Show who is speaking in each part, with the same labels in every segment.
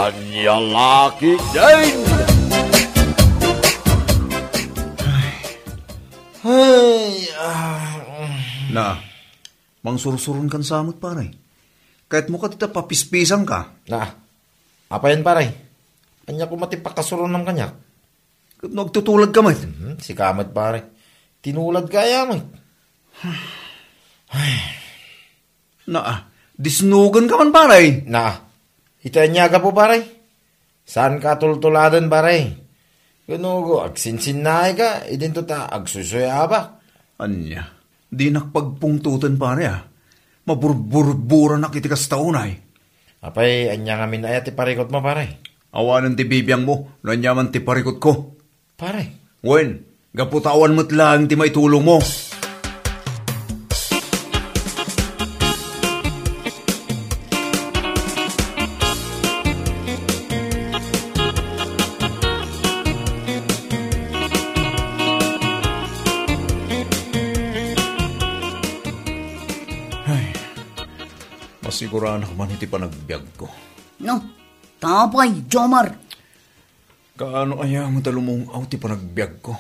Speaker 1: Kanyang laki din!
Speaker 2: Na, mangsursurun kan samot pare. Kahit mo ka tita papispisang ka.
Speaker 3: Na, apa yan pare? Anya ko matipakasurun ng kanyak.
Speaker 2: Nagtutulad ka man.
Speaker 3: Si Kamat pare. Tinulad kaya mo.
Speaker 2: Na, disnugan ka man pare.
Speaker 3: Na, itanya ka po pare. Saan ka tultuladan pare? Kuno agsinsinay ka, idin to ta agsusuya ba?
Speaker 2: Anya, di nakpagpungtutan pare Maburbura na kitikas taunay.
Speaker 3: Apay, anya nga minaya ti parikot mo pare.
Speaker 2: Awanan ti bibiyang mo, nanyaman ti parikot ko.
Speaker 3: Pare.
Speaker 2: Wen, gaputawan mo't lang ti may tulong mo. Masiguraan ako man iti panagbiag ko.
Speaker 4: No, tapay, Jomar.
Speaker 2: Kaano aya mo talumong aw ti panagbiag ko?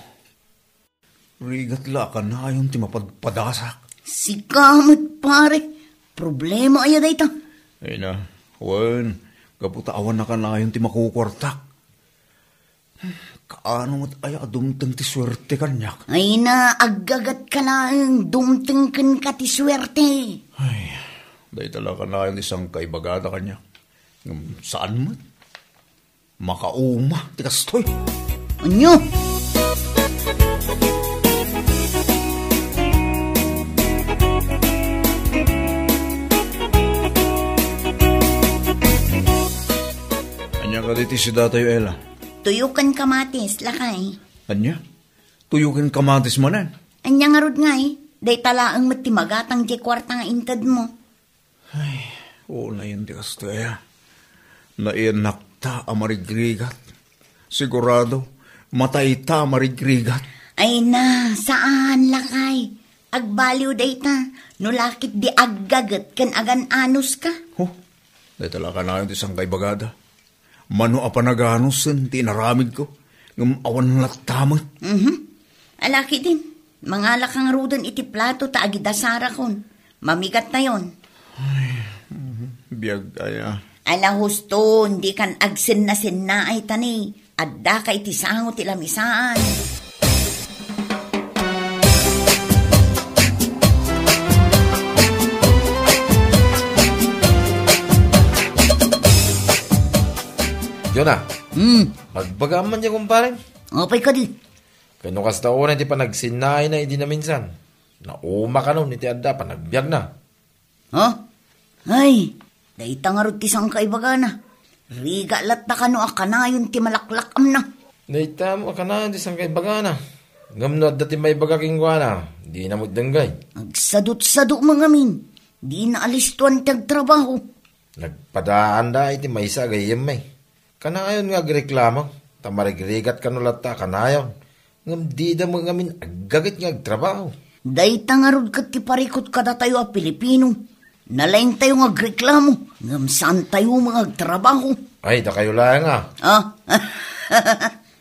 Speaker 2: Rigat la ka na ayon ti mapadpadasak.
Speaker 4: Si Kamat pare, problema aya dayta.
Speaker 2: Ay na, wen, gaputawan na ka na ayon ti makukwartak. Kaano mo't aya dumteng ti swerte kanyak?
Speaker 4: Ay na, aggagat ka lang, dumtengken ka ti swerte.
Speaker 2: Ay, dahi talaga na yung isang kaibagada kanya. Saan mo? Makauma, tikastoy.
Speaker 4: Anyo?
Speaker 2: Anya ka diti si datayo, Ella?
Speaker 4: Tuyukan kamatis, lakay.
Speaker 2: Anya? Tuyukin kamatis manan?
Speaker 4: Anya nga rod nga day talaang matimagatang di kwarta nga intad mo.
Speaker 2: Ay, oo na yun, tikastoy. Naianak amarigrigat. Sigurado, matay ta amarigrigat.
Speaker 4: Ay na, saan lakay? Agbaliw dayta, nulakit di aggagat kan agan anus ka.
Speaker 2: Oh, dahil talaga na yun isang kaibagada. Mano apanaganusin, tinaramid ko. Awan latamot.
Speaker 4: Alaki din, mga lakang rudan iti plato ta agidasara kon. Mamigat na yon.
Speaker 2: Ay, biyag kaya.
Speaker 4: Ala husto, hindi kan agsin na sinna ay tani. Adda ka iti sangot ilamisaan.
Speaker 3: Yun na. Magbagaman niya kumparin.
Speaker 4: Opay ka di.
Speaker 3: Kano kas taon hindi pa nagsinay na hindi na minsan. Nauma ka nun, iti adda pa, nagbiag na.
Speaker 4: Ha? Ay, dahita nga rod tisang kaibaga na. Riga lat na kano akanayon ti malaklakam na.
Speaker 3: Dahita mo ka na, isang kay baga na. Ngamno at dati may baga kingwa na, di na magdanggay.
Speaker 4: Agsadot-sadot mga min. Di na alistuan tagtrabaho.
Speaker 3: Nagpadaan da, iti may isa gayem may. Kanayon nga agreklamo, tamarigrigat kanulat ta, kanayon. Ngam di da mga min agagit nga agtrabaho.
Speaker 4: Dahita nga rod kat ti parikot kada tayo a Pilipino. Nalain tayo nga agreklamo. Ngam saan tayo mga agtrabaho.
Speaker 3: Ay, da kayo lang nga.
Speaker 4: Ah,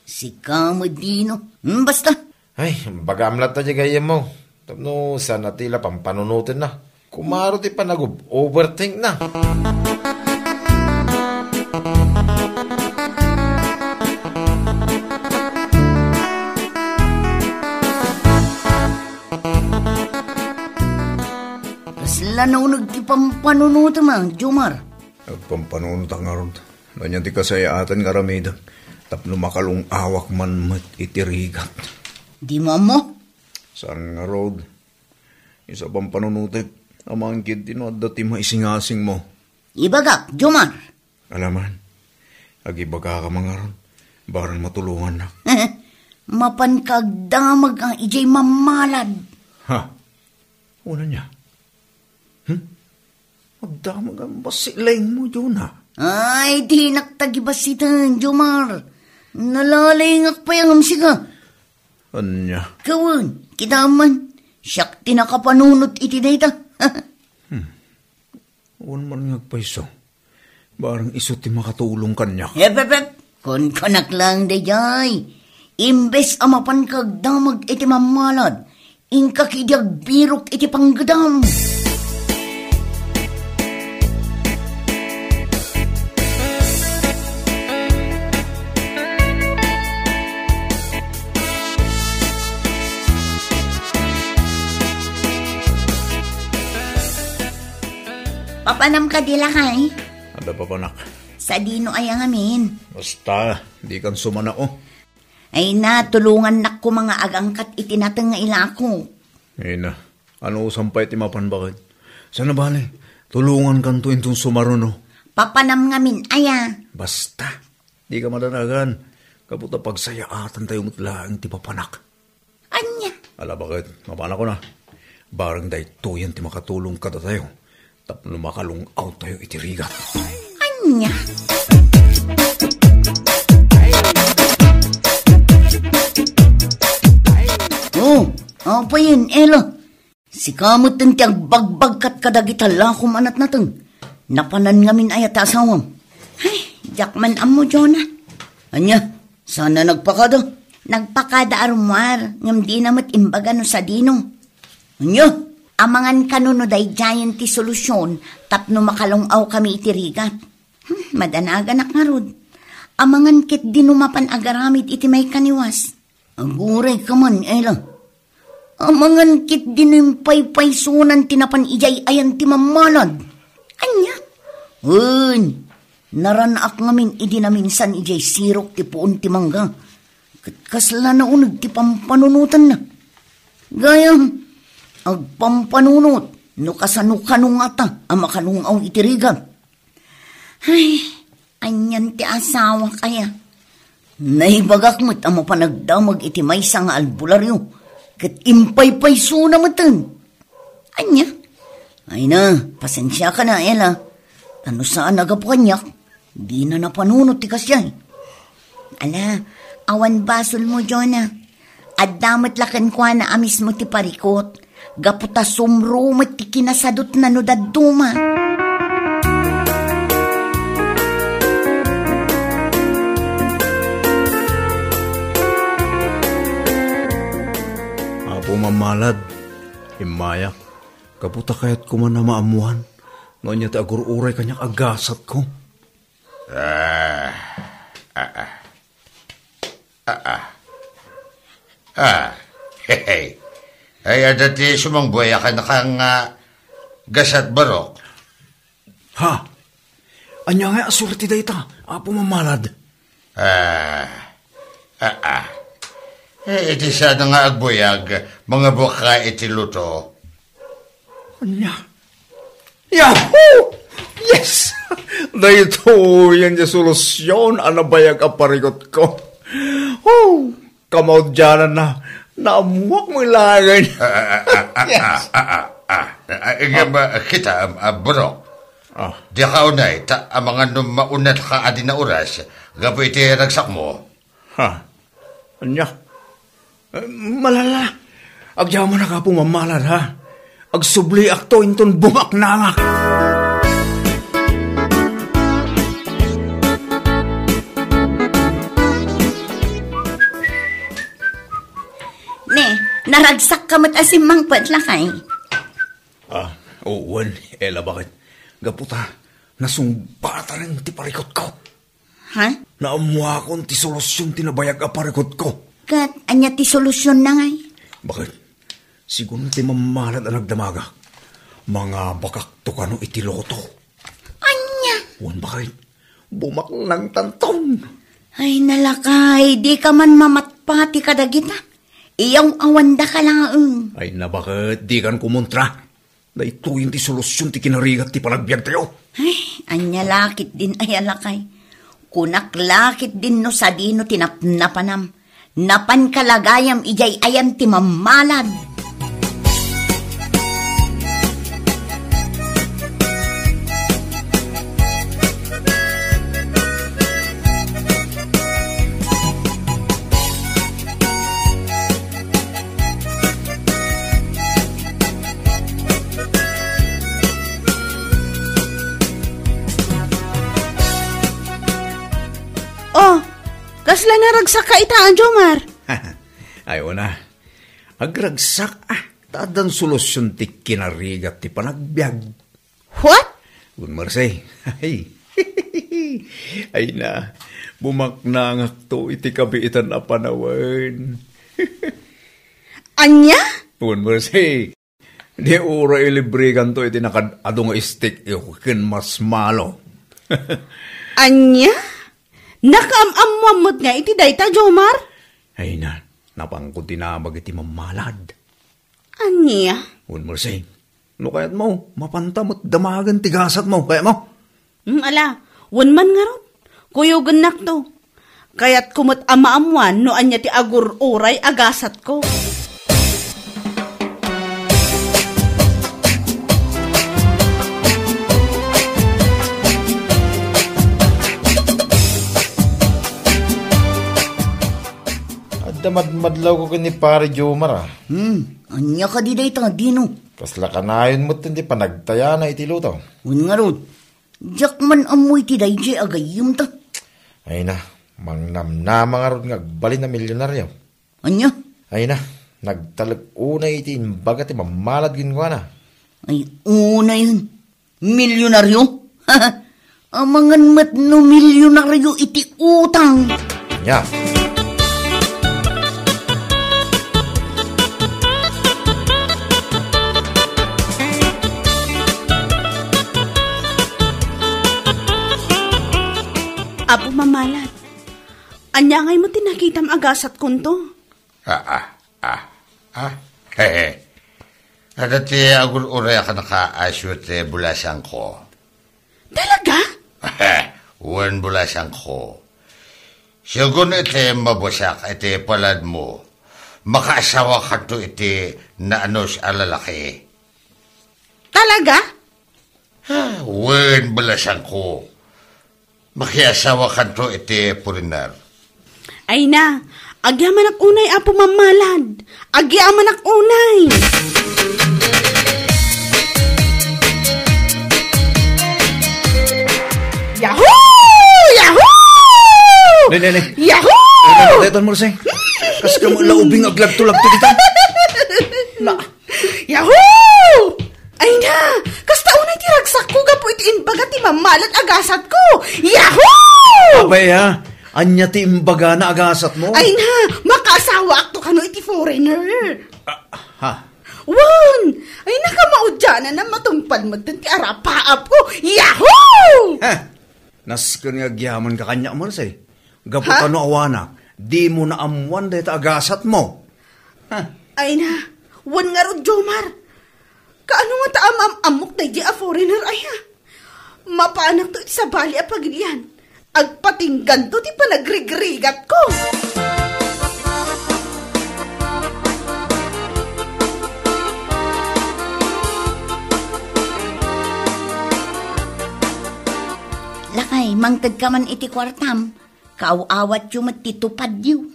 Speaker 4: si Kamadino. Basta.
Speaker 3: Ay, baga amlat na di gayem mo. Tapno, sana tila pampanunutin na. Kumaro ti pa nag-overthink na.
Speaker 4: Lanaw nagtipampanunod man, Jomar.
Speaker 2: Nagpampanunod ang aron. Ganyan ti kasayatan nga ramida. Tapno makalong awak man mat itirigat.
Speaker 4: Di mo?
Speaker 2: Saan nga road? Isa pang panunutit. Amang kid tino at dati maisingasing mo.
Speaker 4: Ibagak, Jomar.
Speaker 2: Alaman, agibaga ka mga ron. Baran matulungan na.
Speaker 4: Mapankagdamag ang ijay mamalad.
Speaker 2: Ha? Una niya. Magdamag ang basilain mo, Jona.
Speaker 4: Ay, di naktagibasitan, Jomar. Nalalingak pa yung amsiga.
Speaker 2: Anya?
Speaker 4: Kawan, kitaman. Siyak tinakapanunot iti dayta.
Speaker 2: Uwan man ngagpaiso. Barang iso ti makatulong kanya.
Speaker 4: Kun kanak lang de jay. Imbes amapan kag damag iti mamalad. Ingka kidyag birok iti panggadam. Papanam ka dila kay?
Speaker 2: Ada pa panak.
Speaker 4: Sa dino ay ang amin.
Speaker 2: Basta, di kan sumana o.
Speaker 4: Ay na, tulungan na ko mga agangkat itinatang nga ilako.
Speaker 2: Ay na, ano sampay ti mapan bakit? Sana bale, tulungan kan to intong sumaruno.
Speaker 4: Papanam ngamin aya.
Speaker 2: Basta, di ka madanagan. Kaputa pagsayaatan tayo mutlaang ti papanak.
Speaker 4: Anya?
Speaker 2: Ala bakit, mapana ko na. Barang day to yan ti makatulong kada tayo. Tapno makalungaw tayo itirigat.
Speaker 4: Anya? Apa yun, Ella? Si kamot ng tiyag bagbagkat kadagitala kumanat natang. Napanan ngamin ayat asawam. Ay, jakman amo, Jonah. Anya, sana nagpakada. Nagpakada arumar, ngam di namat imbaga no sa dino. Anya, amangan kanuno day giant ti solusyon, tapno makalungaw kami itirigat. Madanagan nga rod. Amangan kit dinumapan agaramid iti may kaniwas. Aguray ka man, Ella. Amangan kit dinimpay-paysunan tinapan ijay ayan ti mamalad. Anya? Naranak ngamin idinaminsan ijay sirok ti puon ti mangga. Kasla na unag ti pampanunutan na. Gayam, agpampanunot, no kasano kanungata, ama kanungaw itirigan. Ay, anyan ti asawa kaya. Naibagak mo't ama panagdamag iti may nga albularyo. Kat impay-payso na matan. Anya? Ay na, pasensya ka na, Ella. Ano saan nagapanyak? Di na napanunot ti kasyay. Ala, awan basol mo, Jonah. At damat lakan kwa na amis mo ti parikot. Gaputa sumrumat ti kinasadot na no daduma.
Speaker 2: Pumamalad, imayak, kaputa kayat kuman na maamuhan, noon niya agur-uray kanyang agasat ko.
Speaker 3: Hey. Ay, adati sumangboya ka na kang gasat barok.
Speaker 2: Ha? Anya nga asurti da ita, pumamalad.
Speaker 3: Iti sana nga agbuyag, mga buka iti luto.
Speaker 2: Anya? Yahoo! Yes! Dahito yan yung solusyon, anabayag aparigot ko. Oh, kamaw dyan na, naamuak mo ilagay.
Speaker 3: Yes. Kita, bro. Di ka unay, ang mga maunat ka adi na oras, gapo iti ragsak mo.
Speaker 2: Ha? Anya? Malala. Agyaw mo na ka pumamalad, ha? Agsubli akto inton bumak nangak.
Speaker 4: Ne, naragsak ka mat asimang patlakay.
Speaker 2: Uwan, Ella, bakit? Gaputa, nasumbata ng tiparikot ko.
Speaker 4: Ha?
Speaker 2: Naamuha akong ti solusyon tinabayag aparikot ko.
Speaker 4: Kat, anya ti solusyon na ngay?
Speaker 2: Bakit? Siguro ti mamalad ang nagdamaga. Mga bakak to kano itiloto.
Speaker 4: Anya?
Speaker 2: Uwan, bakit? Bumak lang tanton.
Speaker 4: Ay, nalakay, di ka man mamatpati kadagita. Iyong awanda ka lang.
Speaker 2: Ay na bakit? Di kan kumontra. Na ito yung ti solusyon ti kinarigat ti palagbiag tayo.
Speaker 4: Ay, anya lakit din ay alakay. Kunak lakit din no sa dino tinapnapanam. Napan kalagayam ijay ayam ti mamalad.
Speaker 5: Kasla naragsak ka itaan, Jomar.
Speaker 2: Ayaw na. Agragsak tadan solusyon ti kinarigat ti panagbiag.
Speaker 5: What?
Speaker 2: Good Marsay. Ay na. Bumaknangak to iti kabiitan na panawan.
Speaker 5: Anya?
Speaker 2: Good Marsay. Di ura ilibrigan to iti nakadadong istik kin mas malo.
Speaker 5: Anya? Nakaamamamot nga iti dayta, Jomar?
Speaker 2: Ay na. Napangkot tinabag iti mamalad.
Speaker 5: Anya?
Speaker 2: Good Marsay. No kayat mo, mapantamot damagan tigasat mo, kaya mo.
Speaker 5: Ala, man nga ron. Kuyugan nak to. Kaya't kumot amaamuan no anya ti agur uray agasat ko.
Speaker 3: Madlaw ko kini pare Jomar
Speaker 4: Anya ka di dayta, Dino.
Speaker 3: Kasla kanayon mo hindi pa nagtaya na iti lutaw.
Speaker 4: Nga ron. Jak man amoy ti dayjay agayim ta.
Speaker 3: Ay na, mangnamnama nga ron ngagbali na milyonaryo.
Speaker 4: Anya?
Speaker 3: Ay na, nagtalag-unay iti imbaga ti mamalad ginwa na.
Speaker 4: Ay, una yun. Milyonaryo? Amangan mat no milyonaryo iti utang.
Speaker 3: Nya.
Speaker 5: Apo mamalat. Anya ngay mo tinakitam agasat kunto.
Speaker 1: Hehe. Adati agur-uray ka naka-asyote bulasang ko.
Speaker 5: Talaga?
Speaker 1: Uwan bulasang ko. Sigun iti mabusak iti palad mo. Makaasawa ka to iti naanos alalaki.
Speaker 5: Talaga?
Speaker 1: Uwan bulasang ko. Makiasawa ka to iti purinar.
Speaker 5: Ay na, agyaman ak unay apo mamalad. Agyaman ak unay. Yahoo! Yahoo!
Speaker 2: Ne.
Speaker 5: Yahoo!
Speaker 2: Dayton Marsay. Kas ka mo laubing aglagto-lagto kita. Na.
Speaker 5: Yahoo! Ay na, kasta unay tiragsak ko gapo iti imbaga ti mamalat agasat ko. Yahoo!
Speaker 2: Abay ha, anya ti imbaga na agasat mo.
Speaker 5: Ay na, makasawa akto kano iti foreigner.
Speaker 2: Ha?
Speaker 5: Wan! Ay nakamaudyanan na matumpad mo ti arapaap ko. Yahoo!
Speaker 2: Nas kanyagyaman ka kanya Marsay. Gaputan no awana, di mo na amuan dahil agasat mo.
Speaker 5: Ay na, wan nga ro Jomar. Kaano nga taamam-amok na di a foreigner ay ha? Mapaanak to iti sa bali a pagilian. Agpatinggan to ti panagrigrigat ko.
Speaker 4: Lakay, mangtad ka man iti kwartam. Kaawawat yung matitupad yu.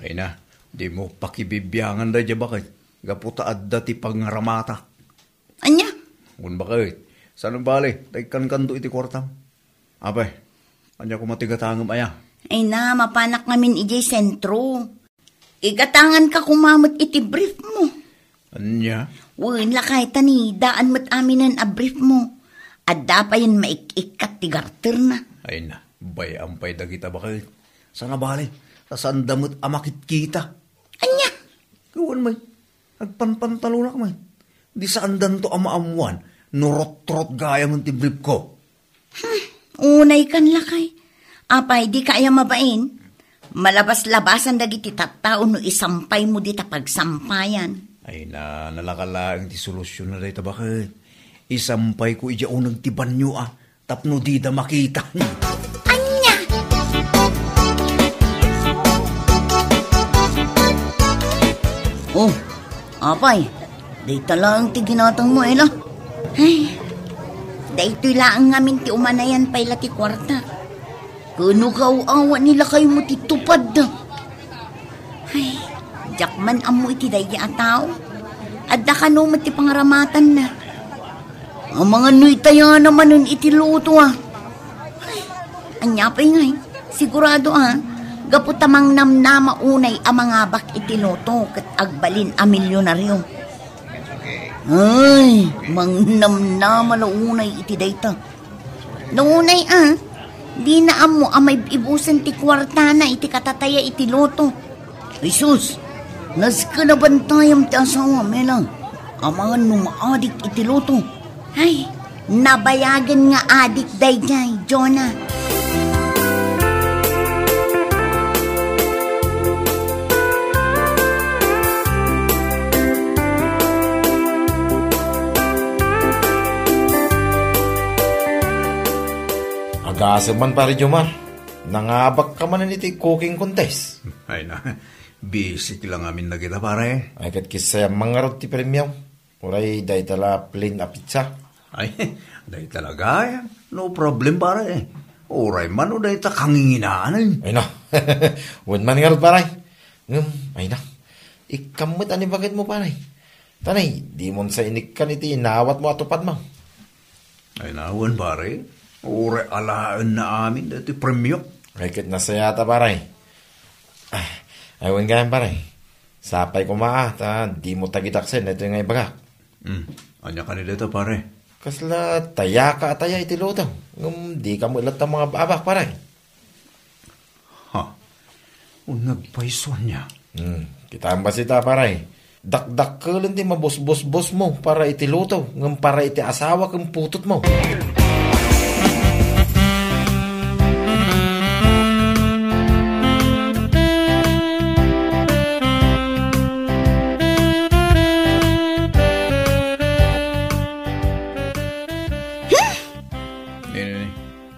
Speaker 2: Ay na, di mo pakibibyangan da dya bakit? Gaputa adda ti pangaramata.
Speaker 4: Anya?
Speaker 2: Kung bakit? Saan bali? Tagkan-kanto iti kwartam. Abay, anya ko matigatangam aya.
Speaker 4: Ay na, mapanak ngamin ijay sentro. Igatangan ka kumamot iti brief mo.
Speaker 2: Anya?
Speaker 4: Wen, lakay tani, daan mat aminan a brief mo. Adda pa yun maik-ikat ti garter na.
Speaker 2: Ay na, bayampay dagita bakit? Sana bali? Saan damot amakit kita?
Speaker 4: Anya?
Speaker 2: Gawan may, agpanpantalunak may. Di saan dan to amaamuan, nurot-trot gaya mong ti brief ko.
Speaker 4: Unay kan lakay. Apay, di kaya mabain. Malabas-labasan dagiti tattao no isampay mo di tapagsampayan.
Speaker 2: Ay na, nalakalaang ti solusyon na dahi bakit? Isampay ko ija unang tiban nyo tapno di da makita.
Speaker 4: Anya? Oh, apay, day talang ti ginatang mo, Ela. Ay, day to'y laang ngamin ti umanayan pa'y lati kwarta. Kuno kauawa nila kayo mo titupad da. Ay, jakman amo iti day atao. Adda ka no mati pangaramatan na. Ang mga nuitaya naman nun iti luto Ay, anya pa'y ngay. Sigurado Gaputamang namnama unay ang mga bak itiloto kat agbalin a milyonaryo. Ay, mang namnama la unay iti dayta. Naunay di na amo amay ibusan ti kwarta na iti katataya iti loto. Jesus, naska na bantayam ti asawa melang. Amangan no maadik iti loto. Ay, nabayagan nga adik dayjay, Jonah.
Speaker 3: Agasa man pare Jomar. Nangabak ka man iti cooking contest.
Speaker 2: Ay na, basic lang amin na kita pare.
Speaker 3: Ay kat kisaya mangarot ti premium. Uray day tala plain a pizza.
Speaker 2: Ay, dahi talaga yan. No problem pare. Uray man o dahi ta kanginginaan.
Speaker 3: Ay na, wan man ngarot pare. Ay na, ikamot ani bakit mo pare. Tanay, di mo sa inikan iti inawat mo atupad mo.
Speaker 2: Ay nawan pare. Uray alaan na amin dati premium.
Speaker 3: Ay kat nasayata pare. Ay wan ganyan pare. Sapay ko ta di mo tagitaksen. Ito yung ibagak.
Speaker 2: Anya ka nila ito pare.
Speaker 3: Kasla taya ka ataya iti lutang. Di ka mo ilat ang mga babak pare.
Speaker 2: Ha? O nagpaison niya.
Speaker 3: Kita ang basita pare. Dakdak ka lang di mabos-bos-bos mo para iti lutaw. Ngam para iti asawa kang putot mo.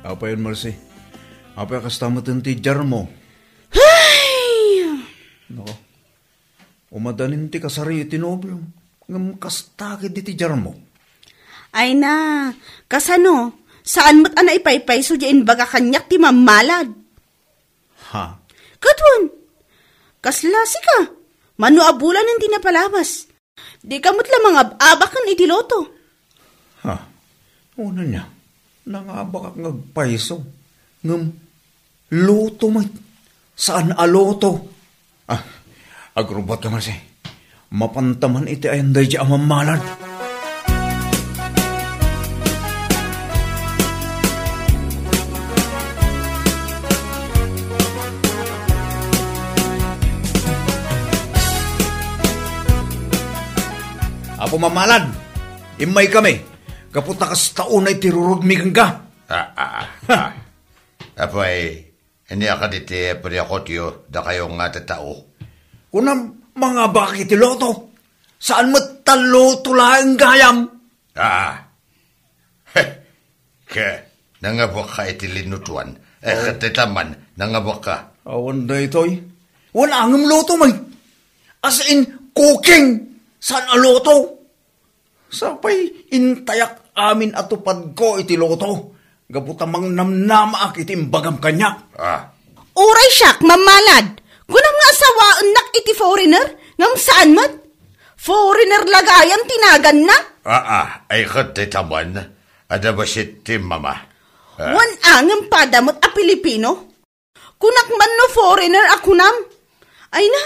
Speaker 2: Apa yun, Marcy? Apa yung kastamatan ti jar mo?
Speaker 5: Ay!
Speaker 2: Nako. Umadanin ti kasari iti nobyo. Ngam kastakid ti jar mo.
Speaker 5: Ay na, kasano? Saan mo't ana ipaypayso diyan baga kanyak ti mamalad?
Speaker 2: Ha?
Speaker 5: Katwan, kaslasi ka. Mano abulan hindi napalabas. Di kamot lamang abakan iti loto.
Speaker 2: Ha? Una niya. Nangabak ngagpaiso. Ngam, loto may. Saan aloto? Agrubat ka Marcy. Mapantaman iti ayanday di amamalad. Apo mamalad, imay kami. Kaputa kas taon ay tirurugmigan ka.
Speaker 1: Apay, hindi ako diti pwede ako tiyo da kayong tatao.
Speaker 2: Kunam mga bakit iloto? Saan mo taloto lang gayam?
Speaker 1: Nangabok ka iti linutuan. Katitaman, nangabok ka.
Speaker 2: Awan da ito'y. Wala angam loto may. As in, cooking. Saan aloto? Sapay, intayak amin atupad ko iti loto. Gabutamang namnamaak iti imbagam kanya.
Speaker 5: Uray siyak, mamalad. Kunang nga asawaan nak iti foreigner, ngam saan mat? Foreigner lagayan tinagan na?
Speaker 1: Ay katitaman. Adabasit ti mama.
Speaker 5: Wan angam padamot a Pilipino? Kunak man no foreigner ako nam. Ay na,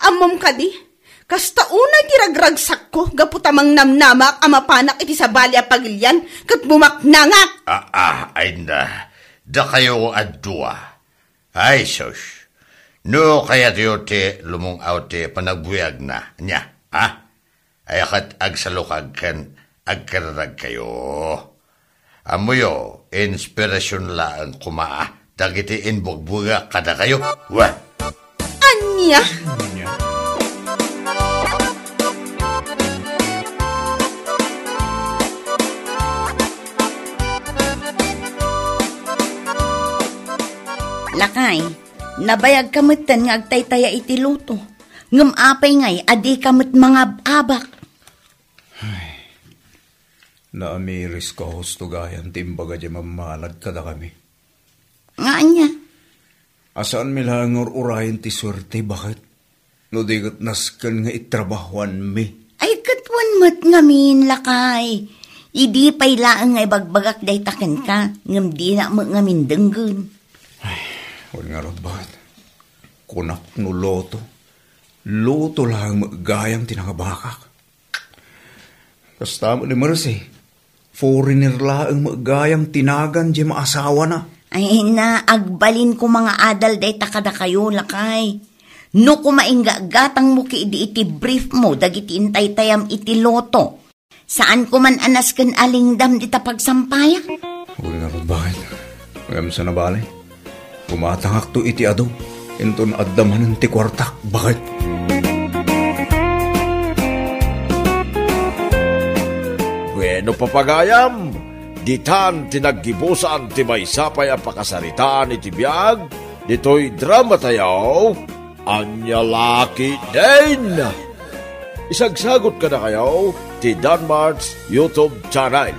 Speaker 5: amom ka di. Kasta una giragragsak ko, gaputamang namnamak amapanak iti sa balya pagilyan, kat bumaknangak.
Speaker 1: Ay na, da kayo adua. Ay, sos. No, kaya tiyo ti lumungaw ti panagbuyag na, niya, Ay akat agsalukag kan, agkararag kayo. Amuyo, inspirasyon lang kumaa, dagiti inbugbuga kada kayo. Wah!
Speaker 5: Anya?
Speaker 4: Lakay, nabayag kamutan nga agtaytaya iti luto. Ngam apay ngay, adi kamut mga abak.
Speaker 2: Naamiris ka husto gayan timbaga di mamalad kada kami.
Speaker 4: Nga niya.
Speaker 2: Asaan milangor urayan ti swerte, bakit? No digat naskan nga itrabahuan mi.
Speaker 4: Ay katwan mat ngamin, lakay. Idi pay laang nga ibagbagak daytakan ka. Ngam di na mo ngamin denggun.
Speaker 2: Huwag nga rod bakit? Kunak no loto. Loto lang magayang tinangabakak. Kasta mo ni Marcy, foreigner lang magayang tinagan di maasawa na.
Speaker 4: Ay na, agbalin ko mga adal day takada kayo lakay. No kumaingga gatang mo ki iti brief mo dagiti intay tayam iti loto. Saan ko man anas ken alingdam di pagsampaya?
Speaker 2: Uli nga ron bakit? Ngam sa nabali. Kumatangak to iti ado. Inton addaman ti kwartak. Bakit?
Speaker 3: Bueno papagayam, ditan tinaggibusan ti maysapay ang pakasaritaan iti biyag, dito'y drama tayaw, anya laki din. Isagsagot ka na kayo ti Danmart's YouTube channel.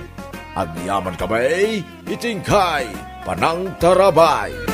Speaker 3: Ang yaman kamay, itingkay, panang tarabay.